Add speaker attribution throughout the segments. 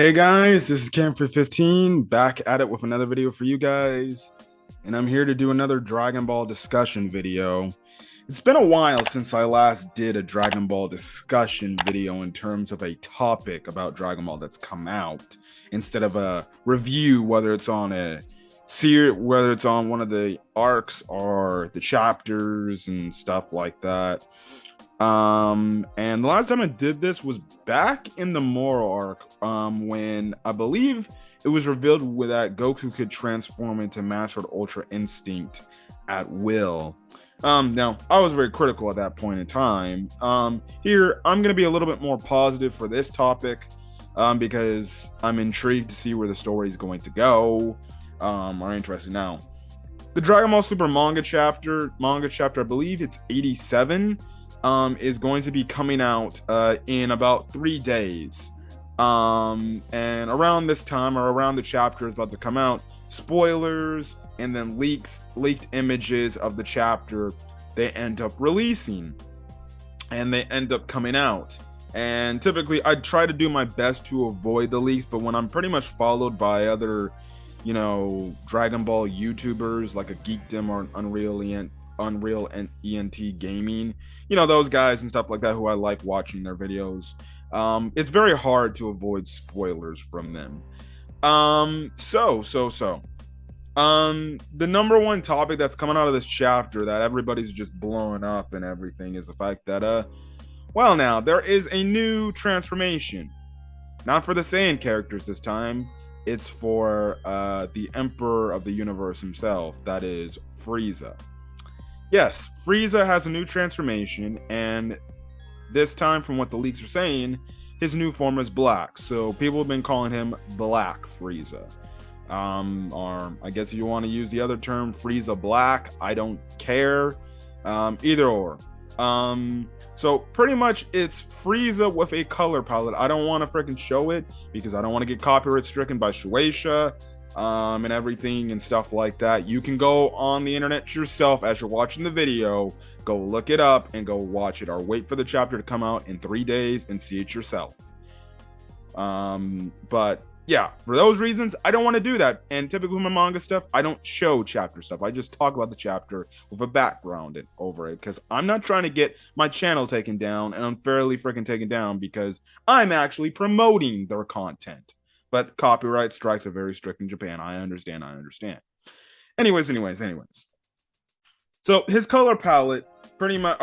Speaker 1: Hey guys, this is Cam for 15 back at it with another video for you guys, and I'm here to do another Dragon Ball discussion video. It's been a while since I last did a Dragon Ball discussion video in terms of a topic about Dragon Ball that's come out instead of a review, whether it's on a series, whether it's on one of the arcs or the chapters and stuff like that. And the last time I did this was back in the Moro arc, when I believe it was revealed that Goku could transform into Master Ultra Instinct at will. Now I was very critical at that point in time. Here I'm gonna be a little bit more positive for this topic, because I'm intrigued to see where the story is going to go. Are interested now. The Dragon Ball Super manga chapter, I believe it's 87. Is going to be coming out in about 3 days. And around this time, or around the chapter is about to come out, spoilers and then leaked images of the chapter they end up releasing, and they end up coming out. And typically I try to do my best to avoid the leaks, but when I'm pretty much followed by other, Dragon Ball YouTubers like a Geekdom or an Unreal and ENT Gaming, those guys and stuff like that who I like watching their videos, it's very hard to avoid spoilers from them. The number one topic that's coming out of this chapter that everybody's just blowing up and everything is the fact that now there is a new transformation, not for the Saiyan characters this time. It's for the Emperor of the Universe himself, that is Frieza. Yes, Frieza has a new transformation, and this time, from what the leaks are saying, his new form is black. So people have been calling him Black Frieza. Or I guess if you want to use the other term, Frieza Black, I don't care. Either or. So pretty much it's Frieza with a color palette. I don't want to freaking show it because I don't want to get copyright stricken by Shueisha. And everything and stuff like that. You can go on the internet yourself as you're watching the video, go look it up and go watch it, or wait for the chapter to come out in 3 days and see it yourself. But yeah, for those reasons, I don't want to do that. And typically with my manga stuff, I don't show chapter stuff. I just talk about the chapter with a background over it, because I'm not trying to get my channel taken down and unfairly freaking taken down because I'm actually promoting their content. But copyright strikes are very strict in Japan. I understand. Anyways. So his color palette pretty much,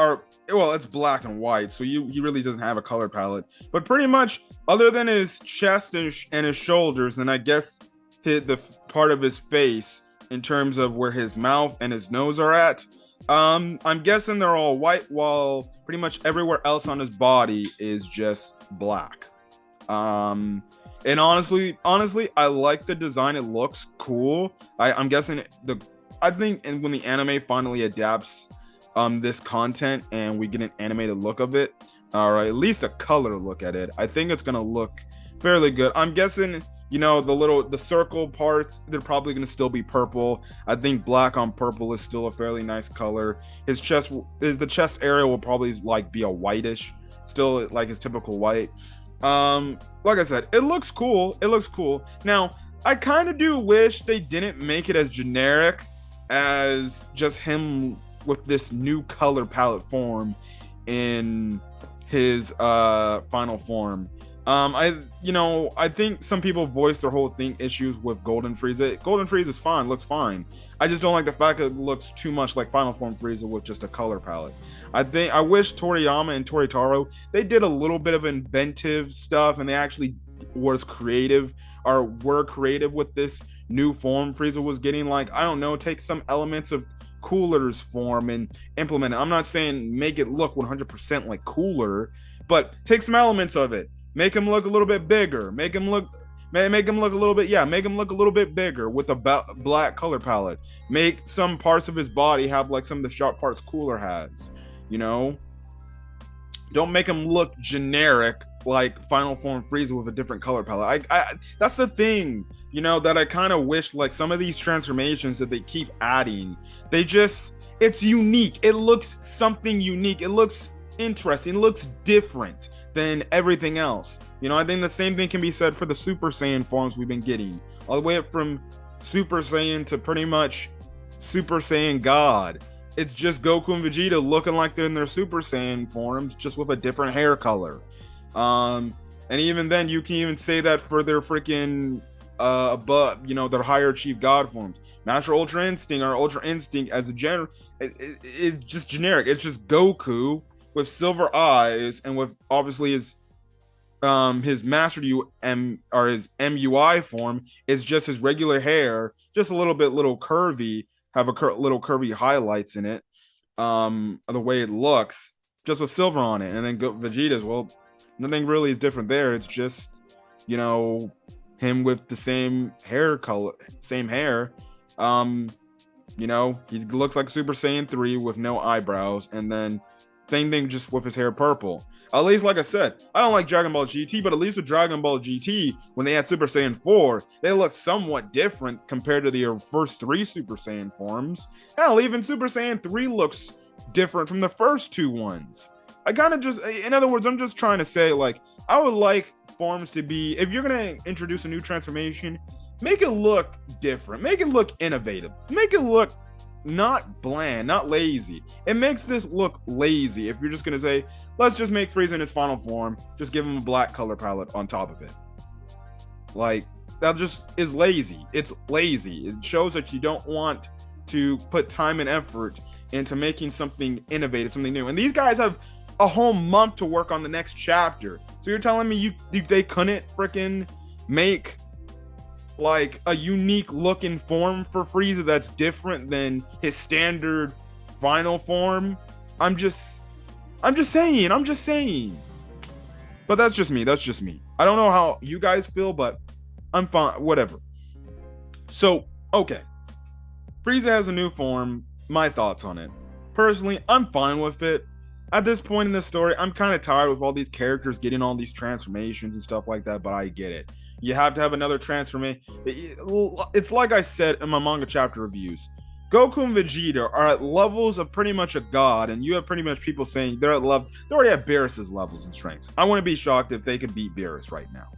Speaker 1: it's black and white. So he really doesn't have a color palette. But pretty much, other than his chest and his shoulders, and I guess the part of his face in terms of where his mouth and his nose are at, I'm guessing they're all white, while pretty much everywhere else on his body is just black. And honestly, I like the design. It looks cool. I'm guessing I think when the anime finally adapts this content and we get an animated look of it, or at least a color look at it, I think it's gonna look fairly good. I'm guessing, the circle parts, they're probably gonna still be purple. I think black on purple is still a fairly nice color. The chest area will probably be a whitish, still like his typical white. Like I said, it looks cool. Now, I kind of do wish they didn't make it as generic as just him with this new color palette form in his final form. I think some people voiced their whole issues with Golden Frieza. Golden Frieza is fine, looks fine. I just don't like the fact that it looks too much like Final Form Frieza with just a color palette. I wish Toriyama and Toritaro, they did a little bit of inventive stuff, and they actually were creative with this new form Frieza was getting. Like, I don't know, take some elements of Cooler's form and implement it. I'm not saying make it look 100% like Cooler, but take some elements of it. Make him look a little bit bigger. Make him look a little bit bigger with a black color palette. Make some parts of his body have like some of the sharp parts Cooler has. Don't make him look generic like Final Form Frieza with a different color palette. That's the thing, that I kind of wish, like, some of these transformations that they keep adding, it's unique. It looks something unique. It looks interesting. It looks different than everything else. You know, I think the same thing can be said for the Super Saiyan forms we've been getting, all the way up from Super Saiyan to pretty much Super Saiyan God. It's just Goku and Vegeta looking like they're in their Super Saiyan forms, just with a different hair color. And even then, you can even say that for their freaking above, you know, their higher achieved God forms. Master Ultra Instinct or Ultra Instinct as a general is just generic. It's just Goku with silver eyes and with obviously his Master or his MUI form is just his regular hair, just a little curvy, have little curvy highlights in it, the way it looks, just with silver on it. And then Vegeta's, well, nothing really is different there. It's just, you know, him with the same hair color, same hair. You know, he looks like Super Saiyan 3 with no eyebrows, and then same thing just with his hair purple. At least, like I said, I don't like Dragon Ball GT, but at least with Dragon Ball GT, when they had Super Saiyan 4, they looked somewhat different compared to the first 3 Super Saiyan forms. Hell, even Super Saiyan 3 looks different from the first 2 ones. I kind of just, in other words, I'm just trying to say, like, I would like forms to be, if you're going to introduce a new transformation, make it look different, make it look innovative, make it look not bland, not lazy. It makes this look lazy if you're just gonna say, let's just make Frieza in its final form, just give him a black color palette on top of it. Like, that just is lazy. It's lazy. It shows that you don't want to put time and effort into making something innovative, something new. And these guys have a whole month to work on the next chapter. So you're telling me they couldn't freaking make like a unique looking form for Frieza that's different than his standard final form? I'm just saying. But that's just me. I don't know how you guys feel, but I'm fine. Whatever. So, okay. Frieza has a new form. My thoughts on it. Personally, I'm fine with it. At this point in the story, I'm kind of tired with all these characters getting all these transformations and stuff like that, but I get it. You have to have another transformation. It's like I said in my manga chapter reviews. Goku and Vegeta are at levels of pretty much a god, and you have pretty much people saying they're at level. They already have Beerus's levels and strength. I wouldn't be shocked if they could beat Beerus right now.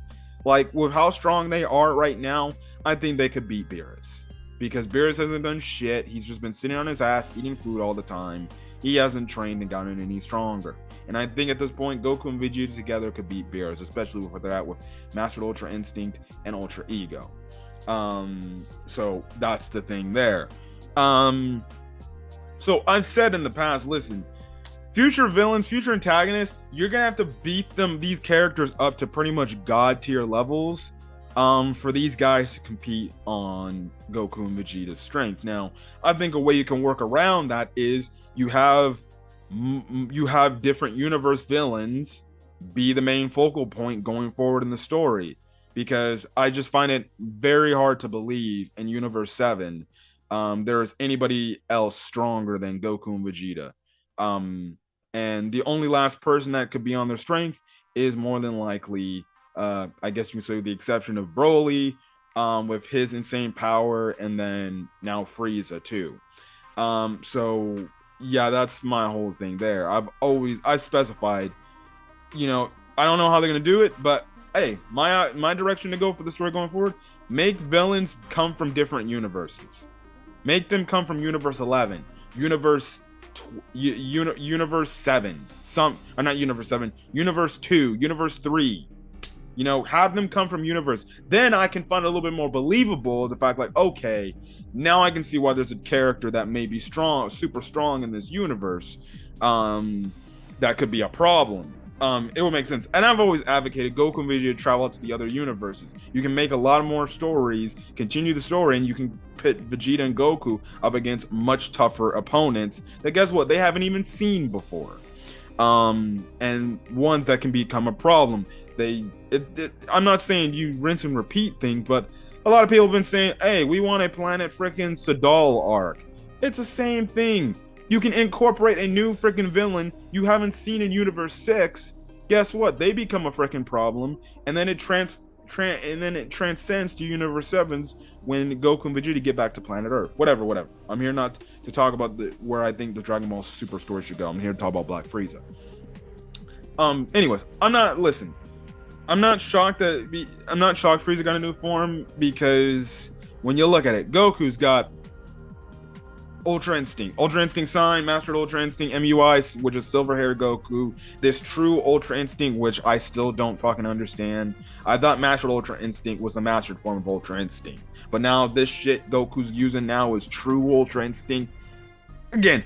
Speaker 1: Like, with how strong they are right now, I think they could beat Beerus. Because Beerus hasn't done shit. He's just been sitting on his ass, eating food all the time. He hasn't trained and gotten any stronger. And I think at this point, Goku and Vegeta together could beat Beerus, especially with where they're at with Master Ultra Instinct and Ultra Ego. So that's the thing there. So I've said in the past, listen, future villains, future antagonists, you're gonna have to beat these characters up to pretty much god tier levels for these guys to compete on Goku and Vegeta's strength. Now, I think a way you can work around that is you have different universe villains be the main focal point going forward in the story, because I just find it very hard to believe in Universe 7 there's anybody else stronger than Goku and Vegeta. And the only last person that could be on their strength is more than likely, I guess you can say, with the exception of Broly, with his insane power, and then now Frieza too. So yeah, that's my whole thing there. I specified, you know, I don't know how they're gonna do it, but hey, my direction to go for the story going forward: make villains come from different universes. Make them come from Universe 11, Universe 7, not Universe 7, Universe 2, Universe 3. You know, have them come from universe. Then I can find a little bit more believable the fact, like, okay, now I can see why there's a character that may be strong, super strong in this universe. That could be a problem. It would make sense. And I've always advocated Goku and Vegeta travel out to the other universes. You can make a lot more stories, continue the story, and you can pit Vegeta and Goku up against much tougher opponents that, guess what, they haven't even seen before. And ones that can become a problem. I'm not saying you rinse and repeat thing, but a lot of people have been saying, hey, we want a Planet freaking Sadal arc. It's the same thing. You can incorporate a new freaking villain you haven't seen in Universe 6. Guess what? They become a freaking problem, and then it transcends to Universe 7's when Goku and Vegeta get back to planet Earth. Whatever. I'm here not to talk about where I think the Dragon Ball Super story should go. I'm here to talk about Black Frieza. Anyways, I'm not shocked Frieza got a new form, because when you look at it, Goku's got Ultra Instinct Sign, Mastered Ultra Instinct, MUI, which is Silver Hair Goku. This true Ultra Instinct, which I still don't fucking understand. I thought Mastered Ultra Instinct was the mastered form of Ultra Instinct, but now this shit Goku's using now is true Ultra Instinct. Again,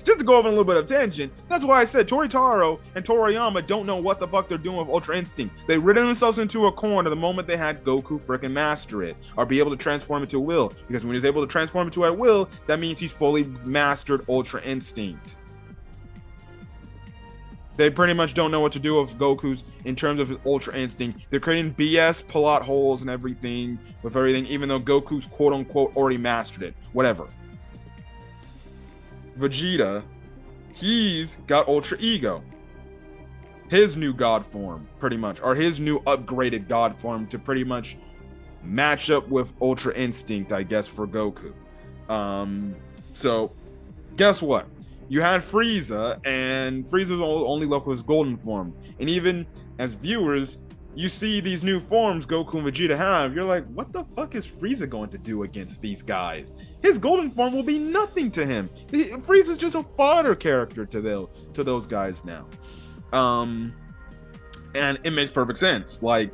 Speaker 1: just to go over a little bit of tangent, that's why I said Toritaro and Toriyama don't know what the fuck they're doing with Ultra Instinct. They ridden themselves into a corner the moment they had Goku freaking master it, or be able to transform it to will. Because when he's able to transform it to at will, that means he's fully mastered Ultra Instinct. They pretty much don't know what to do with Goku's in terms of his Ultra Instinct. They're creating BS plot holes and everything with everything, even though Goku's quote unquote already mastered it. Whatever. Vegeta, he's got Ultra Ego, his new god form, pretty much, or his new upgraded god form to pretty much match up with Ultra Instinct, I guess, for Goku. So guess what? You had Frieza, and Frieza's only left with his golden form, and even as viewers, you see these new forms Goku and Vegeta have, you're like, what the fuck is Frieza going to do against these guys? His golden form will be nothing to him. Frieza's just a fodder character to those guys now. And it makes perfect sense. Like,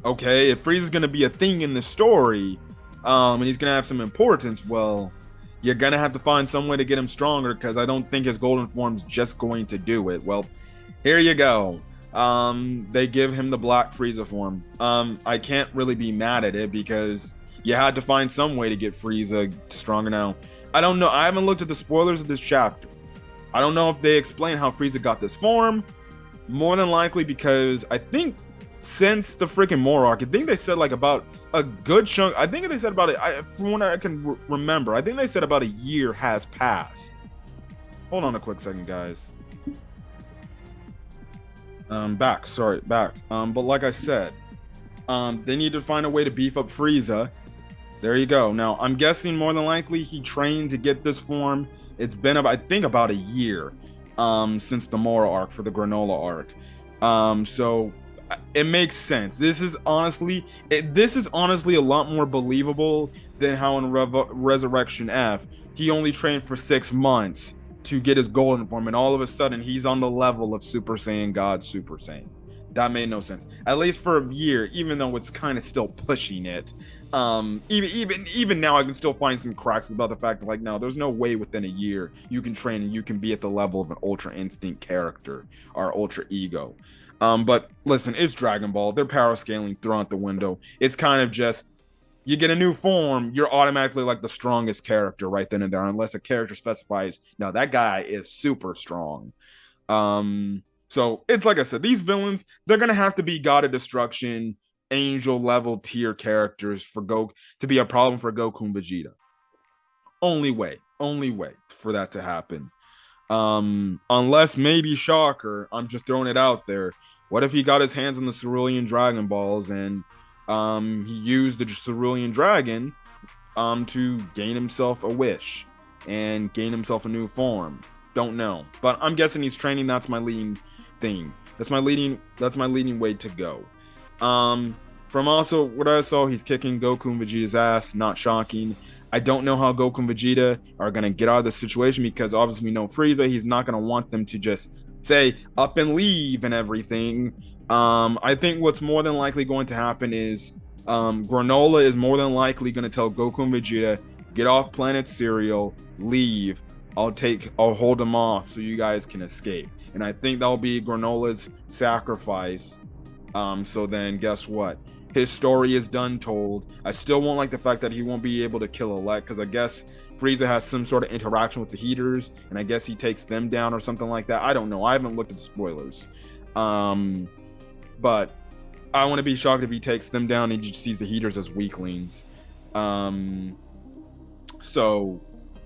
Speaker 1: okay, if Frieza's gonna be a thing in the story, and he's gonna have some importance, well, you're gonna have to find some way to get him stronger, because I don't think his golden form's just going to do it. Well, here you go. They give him the Black Frieza form. I can't really be mad at it, because you had to find some way to get Frieza stronger now. I don't know. I haven't looked at the spoilers of this chapter. I don't know if they explain how Frieza got this form. More than likely, because I think since the freaking Moro arc, I think they said like about a good chunk. I think they said about it. From what I can remember, I think they said about a year has passed. Hold on a quick second, guys. Back. But like I said, they need to find a way to beef up Frieza. There you go. Now, I'm guessing more than likely he trained to get this form. It's been, I think, about a year since the Moro arc for the Granola arc. So it makes sense. This is honestly a lot more believable than how in Resurrection F, he only trained for 6 months to get his golden form, and all of a sudden he's on the level of Super Saiyan God Super Saiyan. That made no sense, at least for a year, even though it's kind of still pushing it. Even now I can still find some cracks about the fact that, like, no, there's no way within a year you can train and you can be at the level of an Ultra Instinct character or Ultra Ego. But listen, it's Dragon Ball. They're power scaling thrown out the window. It's kind of just, you get a new form, you're automatically like the strongest character right then and there, unless a character specifies, no, that guy is super strong. So it's like I said, these villains, they're gonna have to be God of Destruction, Angel level tier characters for Goku to be a problem for Goku and Vegeta. Only way for that to happen. Unless maybe, shocker, I'm just throwing it out there, what if he got his hands on the Cerulean Dragon Balls and he used the Cerulean Dragon to gain himself a wish and gain himself a new form? Don't know, but I'm guessing he's training. That's my leading thing. That's my leading way to go. From also what I saw, he's kicking Goku and Vegeta's ass. Not shocking. I don't know how Goku and Vegeta are gonna get out of this situation, because obviously we know Frieza, he's not gonna want them to just say up and leave and everything. I think what's more than likely going to happen is Granola is more than likely going to tell Goku and Vegeta, get off planet Cereal, leave. I'll hold them off so you guys can escape. And I think that'll be Granola's sacrifice. So then guess what? His story is done told. I still won't like the fact that he won't be able to kill Elect, because I guess Frieza has some sort of interaction with the Heaters, and I guess he takes them down or something like that. I don't know. I haven't looked at the spoilers. But I want to be shocked if he takes them down and he just sees the Heaters as weaklings. So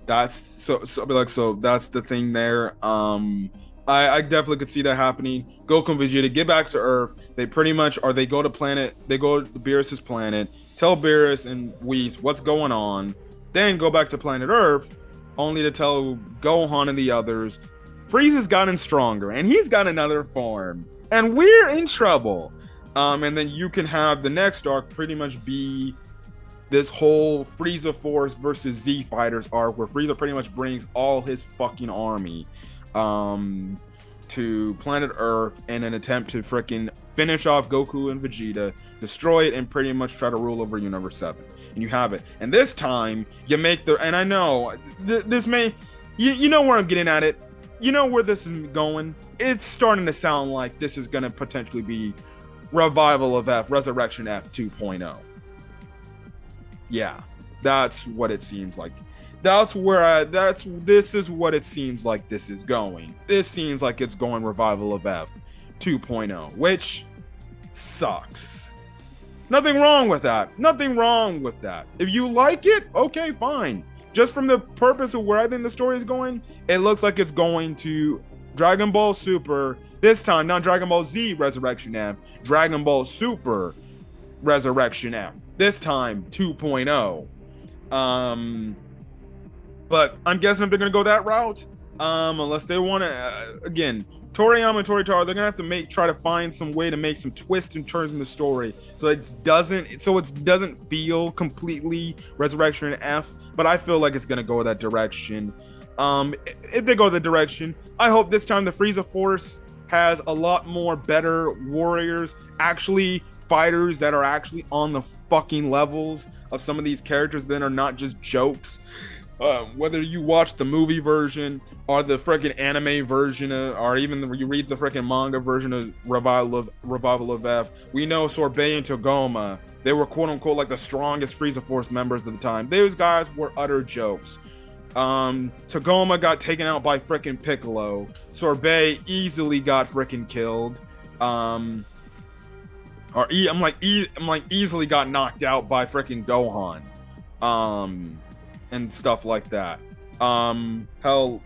Speaker 1: that's the thing there. I definitely could see that happening. Goku and Vegeta get back to Earth. They pretty much, or they go to Beerus's planet, tell Beerus and Whis what's going on, then go back to planet Earth, only to tell Gohan and the others, Frieza's gotten stronger, and he's got another form, and we're in trouble. And then you can have the next arc pretty much be this whole Frieza Force versus Z Fighters arc, where Frieza pretty much brings all his fucking army to planet Earth in an attempt to freaking finish off Goku and Vegeta, destroy it, and pretty much try to rule over Universe 7. And you have it. And this time, you make the... And I know, this may... You know where I'm getting at it. You know where this is going. It's starting to sound like this is going to potentially be Revival of F, Resurrection F 2.0. Yeah, that's what it seems like. This is what it seems like this is going. This seems like it's going Revival of F 2.0, which sucks. Nothing wrong with that. Nothing wrong with that. If you like it, okay, fine. Just from the purpose of where I think the story is going, it looks like it's going to Dragon Ball Super. This time, not Dragon Ball Z Resurrection F, Dragon Ball Super Resurrection F. This time, 2.0. But I'm guessing if they're going to go that route, unless they want to, again, Toriyama and Toritaro, they're going to have to try to find some way to make some twists and turns in the story so it doesn't feel completely Resurrection F, but I feel like it's going to go that direction. If they go that direction, I hope this time the Frieza Force has a lot more better warriors, actually fighters that are actually on the fucking levels of some of these characters that are not just jokes. Whether you watch the movie version or the freaking anime version, or even you read the freaking manga version of Revival of F, we know Sorbet and Togoma, they were quote unquote like the strongest Frieza Force members at the time. Those guys were utter jokes. Togoma got taken out by freaking Piccolo. Sorbet easily got freaking killed. Easily got knocked out by freaking Gohan. And stuff like that. Hell,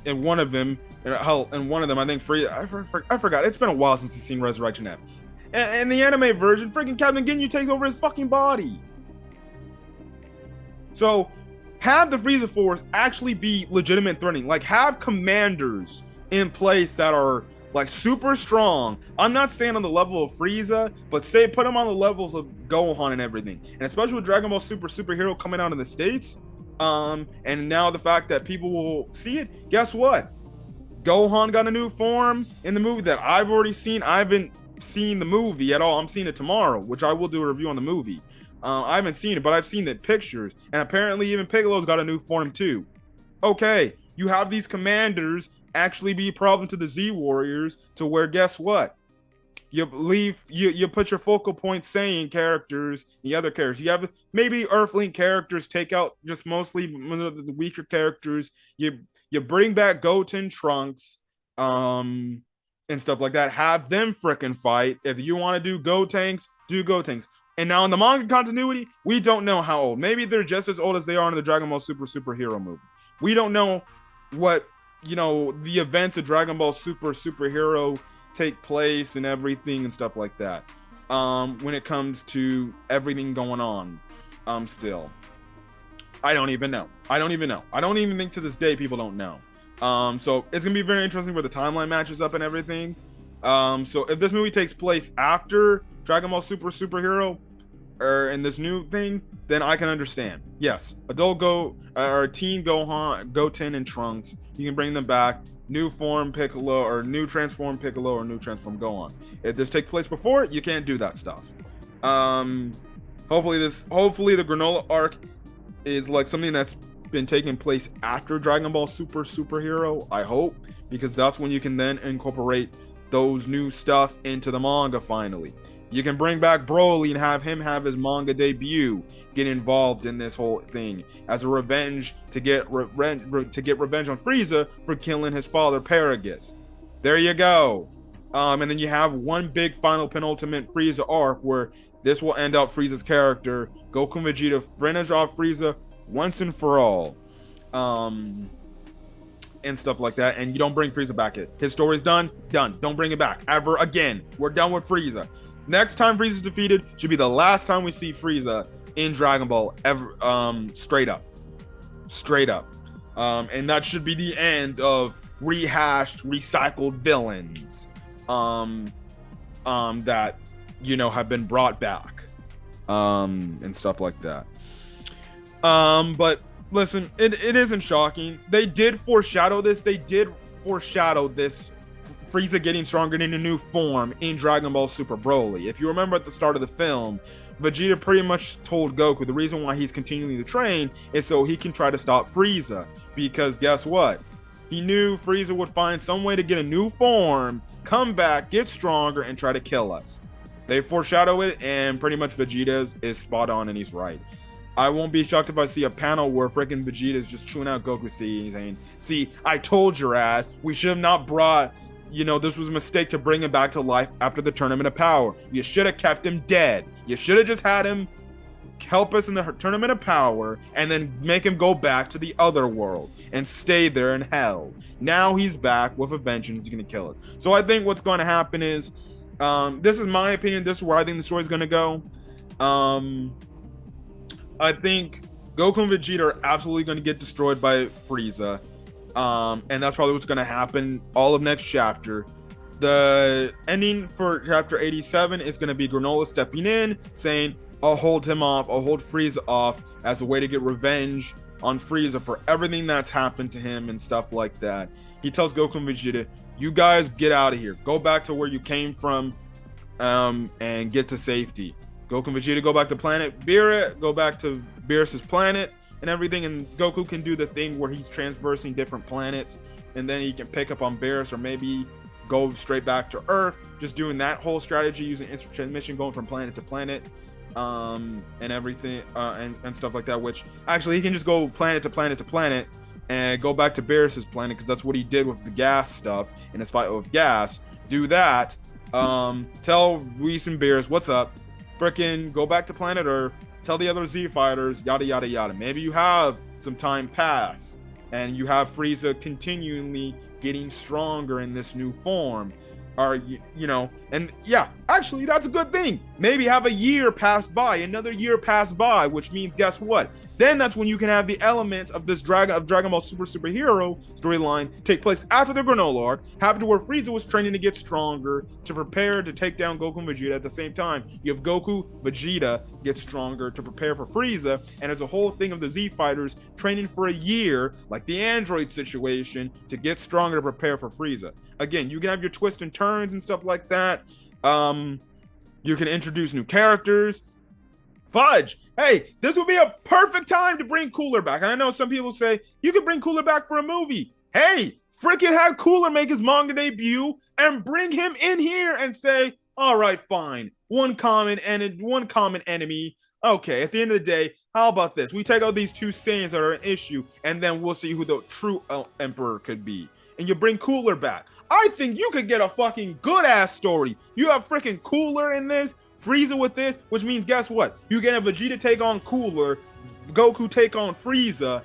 Speaker 1: in one of them, I think I forgot. It's been a while since I've seen Resurrection F. And the anime version, freaking Captain Ginyu takes over his fucking body. So, have the Frieza Force actually be legitimate threatening. Like, have commanders in place that are like super strong. I'm not saying on the level of Frieza, but say put them on the levels of Gohan and everything. And especially with Dragon Ball Superhero coming out in the States, and now the fact that people will see it, guess what? Gohan got a new form in the movie that I've already seen. I haven't seen the movie at all. I'm seeing it tomorrow, which I will do a review on the movie. I haven't seen it, but I've seen the pictures, and apparently even Piccolo's got a new form too. Okay, you have these commanders actually be a problem to the Z Warriors, to where guess what? You put your focal point Saiyan characters, the other characters. You have maybe Earthling characters, take out just mostly the weaker characters. You bring back Goten, Trunks, and stuff like that. Have them frickin' fight. If you want to do Gotenks, do Gotenks. And now in the manga continuity, we don't know how old. Maybe they're just as old as they are in the Dragon Ball Superhero movie. We don't know what, the events of Dragon Ball Superhero take place and everything and stuff like that. When it comes to everything going on, still, I don't even know. I don't even think to this day people don't know. So it's gonna be very interesting where the timeline matches up and everything. So if this movie takes place after Dragon Ball Superhero, or in this new thing, then I can understand. Yes, adult or teen Goten and Trunks, you can bring them back. New form Piccolo, or new transform Piccolo, or new transform Gohan. If this takes place before, you can't do that stuff. Hopefully the Granola arc is like something that's been taking place after Dragon Ball Superhero. I hope, because that's when you can then incorporate those new stuff into the manga finally. You can bring back Broly and have him have his manga debut, get involved in this whole thing as a revenge to get revenge on Frieza for killing his father Paragus. There you go. And then you have one big final penultimate Frieza arc where this will end up Frieza's character. Goku and Vegeta finish off Frieza once and for all. And stuff like that. And you don't bring Frieza back. His story's done. Don't bring it back ever again. We're done with Frieza. Next time Frieza's defeated should be the last time we see Frieza in Dragon Ball ever. Straight up. And that should be the end of rehashed, recycled villains, that have been brought back, and stuff like that. But listen, it isn't shocking. They did foreshadow this. Frieza getting stronger in a new form in Dragon Ball Super Broly. If you remember at the start of the film, Vegeta pretty much told Goku the reason why he's continuing to train is so he can try to stop Frieza. Because guess what? He knew Frieza would find some way to get a new form, come back, get stronger, and try to kill us. They foreshadow it, and pretty much Vegeta is spot on, and he's right. I won't be shocked if I see a panel where freaking Vegeta is just chewing out Goku, saying, "See, I told your ass we should have not brought. This was a mistake to bring him back to life after the Tournament of Power. You should have kept him dead. You should have just had him help us in the Tournament of Power and then make him go back to the other world and stay there in hell. Now he's back with a vengeance. He's going to kill us." So I think what's going to happen is, this is my opinion. This is where I think the story is going to go. I think Goku and Vegeta are absolutely going to get destroyed by Frieza. And that's probably what's going to happen all of next chapter. The ending for chapter 87 is going to be Granola stepping in, saying, "I'll hold him off. I'll hold Frieza off as a way to get revenge on Frieza for everything that's happened to him," and stuff like that. He tells Goku and Vegeta, "You guys get out of here. Go back to where you came from, and get to safety." Goku and Vegeta go back to planet Beerus, go back to Beerus' planet and everything, and Goku can do the thing where he's transversing different planets, and then he can pick up on Beerus, or maybe go straight back to Earth, just doing that whole strategy using instant transmission, going from planet to planet, and everything, and stuff like that. Which actually he can just go planet to planet to planet and go back to Beerus' planet, because that's what he did with the gas stuff in his fight with gas. Do that. Tell Whis and Beerus what's up. Frickin' go back to planet Earth. Tell the other Z fighters, yada yada yada. Maybe you have some time pass, and you have Frieza continually getting stronger in this new form, or and yeah, actually that's a good thing. Maybe have a year pass by, another year pass by, which means guess what? Then that's when you can have the element of this Dragon Ball Superhero storyline take place after the Granola arc, happen to where Frieza was training to get stronger, to prepare to take down Goku and Vegeta. At the same time, you have Goku, Vegeta get stronger to prepare for Frieza, and it's a whole thing of the Z fighters training for a year, like the android situation, to get stronger to prepare for Frieza. Again, you can have your twists and turns and stuff like that. You can introduce new characters. Fudge! Hey, this would be a perfect time to bring Cooler back. And I know some people say you could bring Cooler back for a movie. Hey, freaking have Cooler make his manga debut and bring him in here and say, "All right, fine. One common enemy. Okay, at the end of the day, how about this? We take out these two Saiyans that are an issue, and then we'll see who the true emperor could be." And you bring Cooler back. I think you could get a fucking good ass story. You have freaking Cooler in this, Frieza with this, which means guess what? You get a Vegeta take on Cooler, Goku take on Frieza,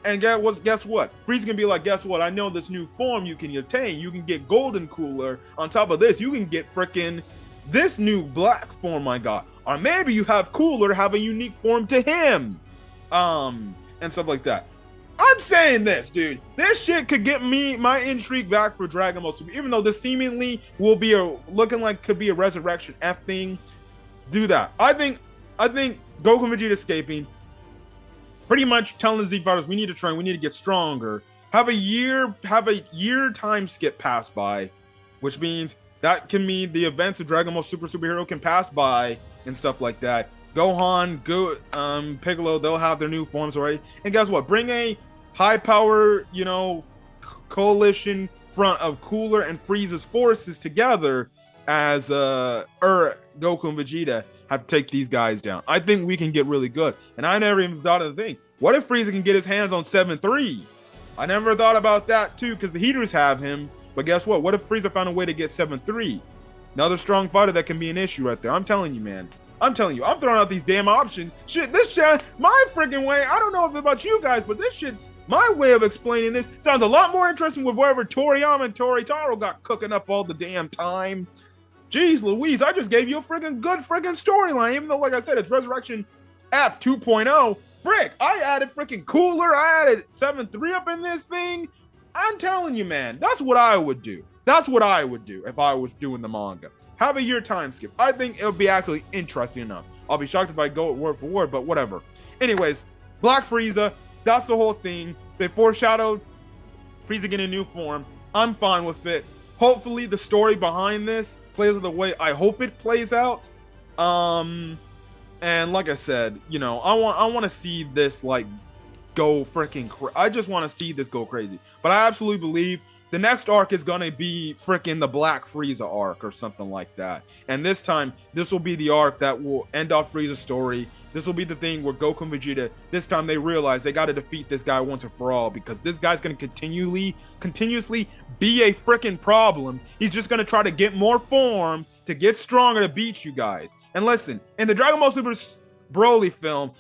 Speaker 1: and guess what? Frieza can be like, "Guess what? I know this new form you can attain. You can get Golden Cooler. On top of this, you can get freaking this new black form I got. Or maybe you have Cooler have a unique form to him, and stuff like that." I'm saying this, dude. This shit could get me my intrigue back for Dragon Ball Super. Even though this seemingly will be could be a resurrection F thing. Do that. I think Goku and Vegeta escaping, pretty much telling the Z fighters, we need to train, we need to get stronger. Have a year time skip pass by, which means that can mean the events of Dragon Ball Superhero can pass by and stuff like that. Gohan, Piccolo, they'll have their new forms already. And guess what? Bring a high power, coalition front of Cooler and Frieza's forces together as Goku and Vegeta have to take these guys down. I think we can get really good. And I never even thought of the thing. What if Frieza can get his hands on 7-3? I never thought about that too, because the Heaters have him. But guess what? What if Frieza found a way to get 7-3? Another strong fighter that can be an issue right there. I'm telling you, man. I'm throwing out these damn options. Shit, this shit, my freaking way. I don't know if about you guys, but this shit's my way of explaining this. Sounds a lot more interesting with wherever Toriyama and Toritaro got cooking up all the damn time. Jeez Louise, I just gave you a freaking good freaking storyline. Even though, like I said, it's Resurrection F 2.0. frick, I added freaking Cooler. I added 7-3 up in this thing. I'm telling you, man, that's what I would do. That's what I would do if I was doing the manga. Have a year time skip. I think it would be actually interesting enough. I'll be shocked if I go word for word, but whatever. Anyways, Black Frieza, that's the whole thing. They foreshadowed Frieza getting a new form. I'm fine with it. Hopefully the story behind this plays out the way I hope it plays out. And like I said, you know, I want to see this like go freaking I just want to see this go crazy. But I absolutely believe the next arc is gonna be freaking the Black Frieza arc or something like that. And this time, this will be the arc that will end off Frieza's story. This will be the thing where Goku and Vegeta, this time they realize they got to defeat this guy once and for all, because this guy's gonna continuously be a freaking problem. He's just gonna try to get more form to get stronger to beat you guys. And listen, in the Dragon Ball Super Broly film,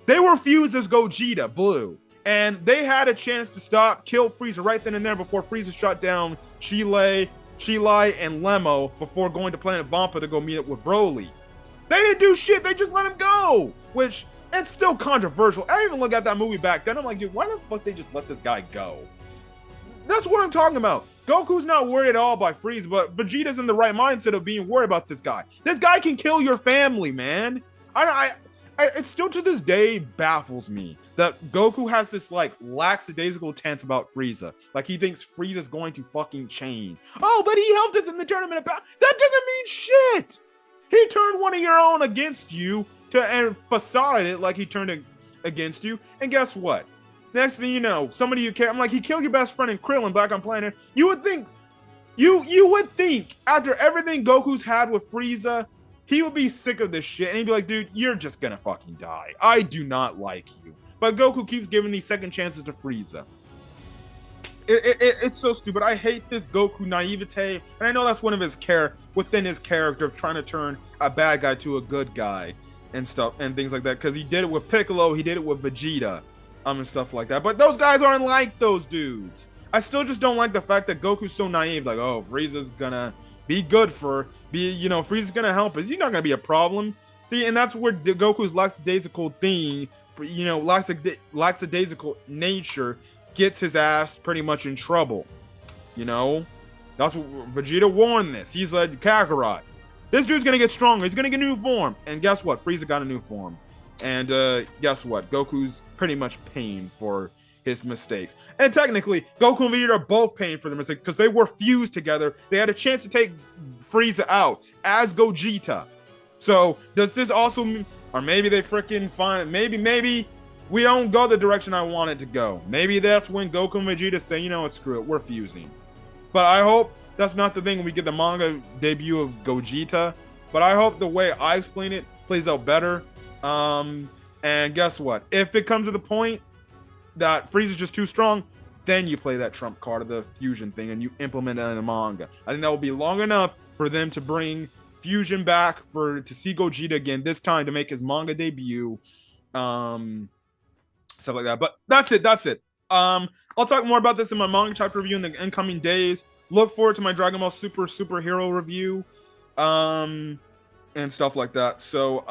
Speaker 1: they were fused as Gogeta Blue. And they had a chance to kill Frieza right then and there before Frieza shot down Chile, and Lemo before going to Planet Vampa to go meet up with Broly. They didn't do shit. They just let him go, which it's still controversial. I even look at that movie back then. I'm like, dude, why the fuck they just let this guy go? That's what I'm talking about. Goku's not worried at all by Frieza, but Vegeta's in the right mindset of being worried about this guy. This guy can kill your family, man. It still to this day baffles me that Goku has this like lackadaisical stance about Frieza. Like he thinks Frieza's going to fucking change. Oh, but he helped us in the tournament. That doesn't mean shit. He turned one of your own against you and facaded it like he turned against you. And guess what? Next thing you know, somebody you care. I'm like, he killed your best friend in Krillin back on planet. You would think after everything Goku's had with Frieza, he would be sick of this shit, and he'd be like, dude, you're just gonna fucking die. I do not like you. But Goku keeps giving these second chances to Frieza. It's so stupid. I hate this Goku naivete, and I know that's one of his within his character of trying to turn a bad guy to a good guy and stuff and things like that, because he did it with Piccolo, he did it with Vegeta, and stuff like that. But those guys aren't like those dudes. I still just don't like the fact that Goku's so naive, like, oh, Frieza's gonna be good Frieza's gonna help us. He's not gonna be a problem. See, and that's where Goku's lackadaisical thing, lackadaisical nature gets his ass pretty much in trouble. You know? That's what Vegeta warned this. He's like, Kakarot, this dude's gonna get stronger. He's gonna get a new form. And guess what? Frieza got a new form. And guess what? Goku's pretty much paying for his mistakes. And technically, Goku and Vegeta are both paying for their mistakes because they were fused together. They had a chance to take Frieza out as Gogeta. So does this also mean, or maybe they freaking find, maybe we don't go the direction I want it to go. Maybe that's when Goku and Vegeta say, you know what, screw it, we're fusing. But I hope that's not the thing when we get the manga debut of Gogeta. But I hope the way I explain it plays out better. And guess what? If it comes to the point that Frieza's just too strong, then you play that trump card of the fusion thing and you implement it in the manga. I think that will be long enough for them to bring fusion back to see Gogeta again, this time to make his manga debut, stuff like that. But that's it. I'll talk more about this in my manga chapter review in the incoming days. Look forward to my Dragon Ball superhero review, and stuff like that. So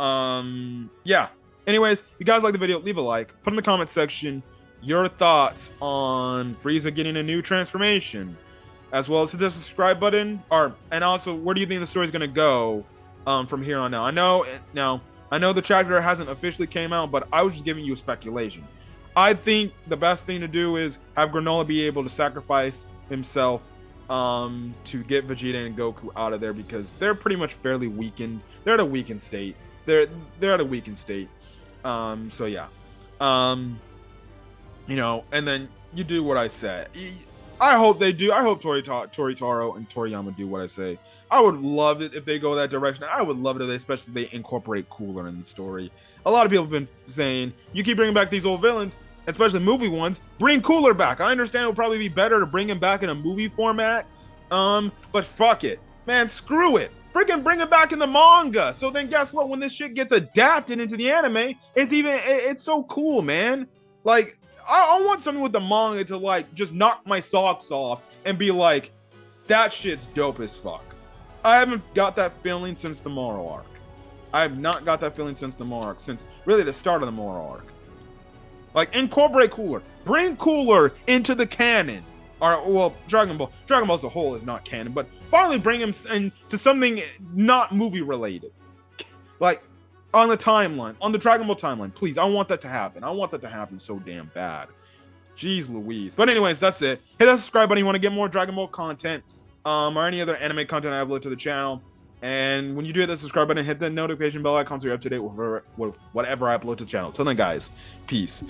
Speaker 1: yeah, anyways, if you guys like the video, leave a like, put in the comment section your thoughts on Frieza getting a new transformation, as well as hit the subscribe button, and also where do you think the story is going to go from here on out. I know the chapter hasn't officially came out, but I was just giving you a speculation. I think the best thing to do is have Granola be able to sacrifice himself to get Vegeta and Goku out of there, because they're pretty much fairly weakened. They're at a weakened state. They're at a weakened state. So yeah. And then you do what I said. I hope they do. I hope Toritaro and Toriyama do what I say. I would love it if they go that direction. I would love it especially if they incorporate Cooler in the story. A lot of people have been saying, you keep bringing back these old villains, especially movie ones, bring Cooler back. I understand it would probably be better to bring him back in a movie format. But fuck it. Man, screw it. Freaking bring it back in the manga. So then guess what? When this shit gets adapted into the anime, it's so cool, man. Like, I want something with the manga to like just knock my socks off and be like, that shit's dope as fuck. I haven't got that feeling since the Moro arc. I have not got that feeling since the Moro arc, since really the start of the Moro arc. Like, incorporate Cooler. Bring Cooler into the canon. Or, well, Dragon Ball as a whole is not canon, but finally bring him into something not movie related. Like, on the timeline, on the Dragon Ball timeline. Please, I want that to happen. I want that to happen so damn bad. Jeez Louise. But anyways, that's it. Hit that subscribe button if you want to get more Dragon Ball content, or any other anime content I upload to the channel. And when you do hit that subscribe button, hit the notification bell icon so you're up to date with whatever I upload to the channel. Till then, guys, peace.